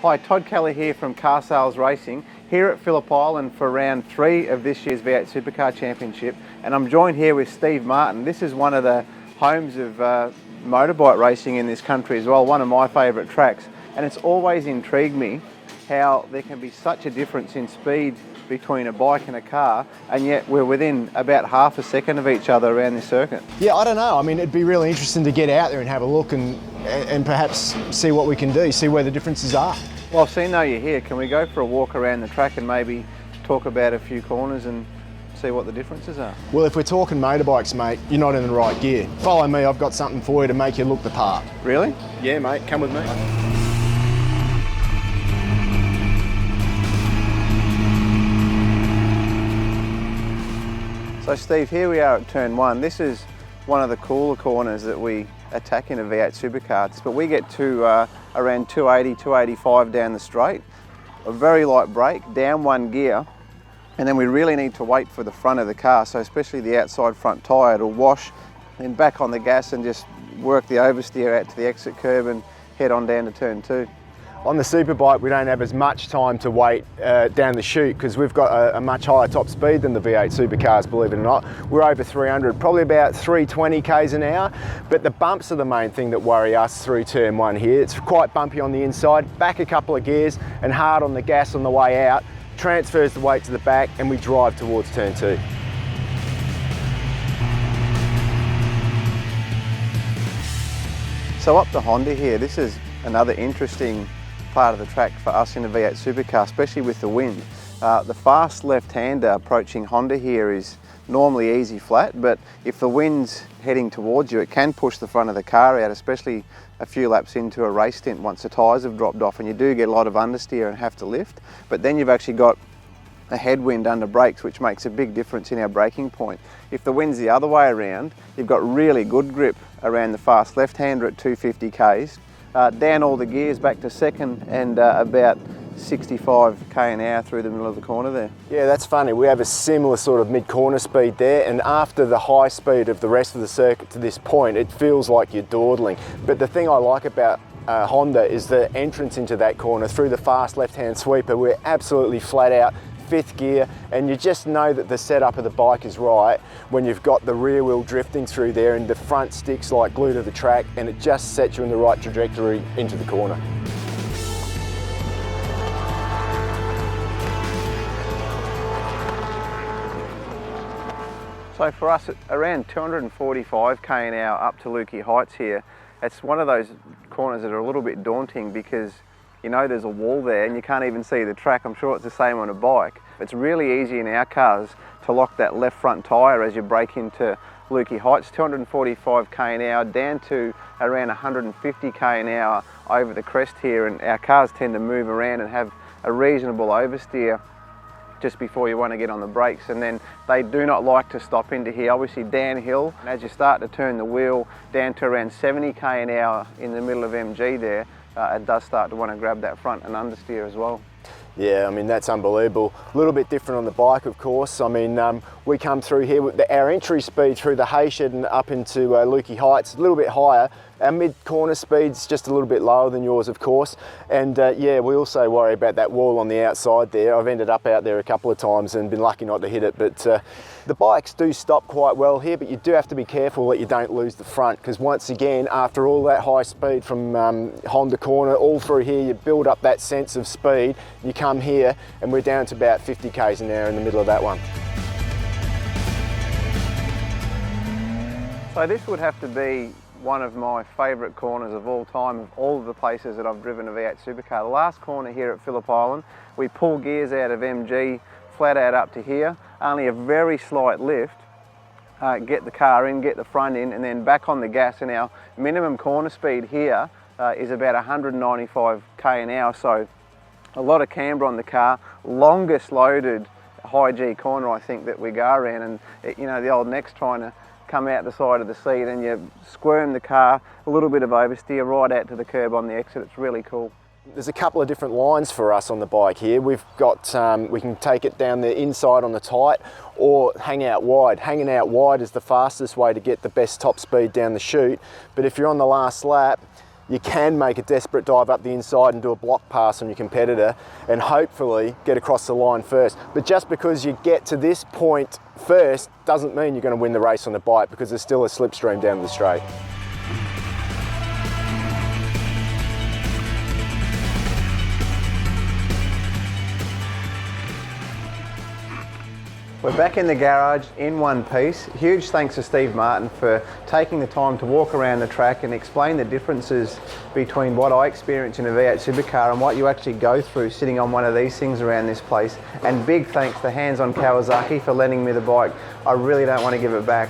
Hi, Todd Kelly here from Car Sales Racing, here at Phillip Island for round 3 of this year's V8 Supercar Championship, and I'm joined here with Steve Martin. This is one of the homes of motorbike racing in this country as well, one of my favourite tracks, and it's always intrigued me how there can be such a difference in speed between a bike and a car, and yet we're within about half a second of each other around this circuit. Yeah, I don't know. I mean, it'd be really interesting to get out there and have a look and perhaps see what we can do, see where the differences are. Well, seeing though you're here, can we go for a walk around the track and maybe talk about a few corners and see what the differences are? Well, if we're talking motorbikes, mate, you're not in the right gear. Follow me, I've got something for you to make you look the part. Really? Yeah, mate, come with me. So Steve, here we are at turn 1. This is one of the cooler corners that we attack in a V8 supercar, but we get to around 280, 285 down the straight. A very light brake, down one gear, and then we really need to wait for the front of the car, so especially the outside front tyre to wash, then back on the gas and just work the oversteer out to the exit curb and head on down to turn 2. On the superbike, we don't have as much time to wait down the chute because we've got a much higher top speed than the V8 supercars, believe it or not. We're over 300, probably about 320 k's an hour, but the bumps are the main thing that worry us through turn 1 here. It's quite bumpy on the inside, back a couple of gears and hard on the gas on the way out, transfers the weight to the back and we drive towards turn 2. So up the Honda here, this is another interesting part of the track for us in a V8 supercar, especially with the wind. The fast left-hander approaching Honda here is normally easy flat, but if the wind's heading towards you, it can push the front of the car out, especially a few laps into a race stint once the tyres have dropped off and you do get a lot of understeer and have to lift. But then you've actually got a headwind under brakes, which makes a big difference in our braking point. If the wind's the other way around, you've got really good grip around the fast left-hander at 250 k's. Down all the gears back to second and about 65 k an hour through the middle of the corner there. Yeah, that's funny. We have a similar sort of mid-corner speed there, and after the high speed of the rest of the circuit to this point, it feels like you're dawdling. But the thing I like about Honda is the entrance into that corner through the fast left-hand sweeper. We're absolutely flat out, 5th gear, and you just know that the setup of the bike is right when you've got the rear wheel drifting through there and the front sticks like glue to the track, and it just sets you in the right trajectory into the corner. So for us, at around 245 k an hour up to Lukey Heights here, it's one of those corners that are a little bit daunting because you know there's a wall there and you can't even see the track. I'm sure it's the same on a bike. It's really easy in our cars to lock that left front tyre as you brake into Lukey Heights, 245 k an hour down to around 150 k an hour over the crest here, and our cars tend to move around and have a reasonable oversteer just before you want to get on the brakes, and then they do not like to stop into here. Obviously downhill, and as you start to turn the wheel down to around 70 k an hour in the middle of MG there, it does start to want to grab that front and understeer as well. Yeah, I mean, that's unbelievable. A little bit different on the bike, of course. I mean, we come through here with our entry speed through the Hayshed and up into Lukey Heights, a little bit higher. Our mid-corner speed's just a little bit lower than yours, of course. And yeah, we also worry about that wall on the outside there. I've ended up out there a couple of times and been lucky not to hit it. But the bikes do stop quite well here, but you do have to be careful that you don't lose the front, because once again, after all that high speed from Honda corner, all through here, you build up that sense of speed. You come here and we're down to about 50 k's an hour in the middle of that one. So this would have to be one of my favourite corners of all time, of all of the places that I've driven a V8 supercar. The last corner here at Phillip Island, we pull gears out of MG, flat out up to here, only a very slight lift, get the car in, get the front in, and then back on the gas, and our minimum corner speed here is about 195 k an hour, so a lot of camber on the car, longest loaded high G corner I think that we go around, and you know, the old neck's trying to come out the side of the seat and you squirm the car, a little bit of oversteer right out to the curb on the exit. It's really cool. There's a couple of different lines for us on the bike here. We've got, we can take it down the inside on the tight or hang out wide. Hanging out wide is the fastest way to get the best top speed down the chute. But if you're on the last lap, you can make a desperate dive up the inside and do a block pass on your competitor and hopefully get across the line first. But just because you get to this point first doesn't mean you're going to win the race on the bike, because there's still a slipstream down the straight. We're back in the garage in one piece. Huge thanks to Steve Martin for taking the time to walk around the track and explain the differences between what I experience in a V8 supercar and what you actually go through sitting on one of these things around this place. And big thanks to Hands on Kawasaki for lending me the bike. I really don't want to give it back.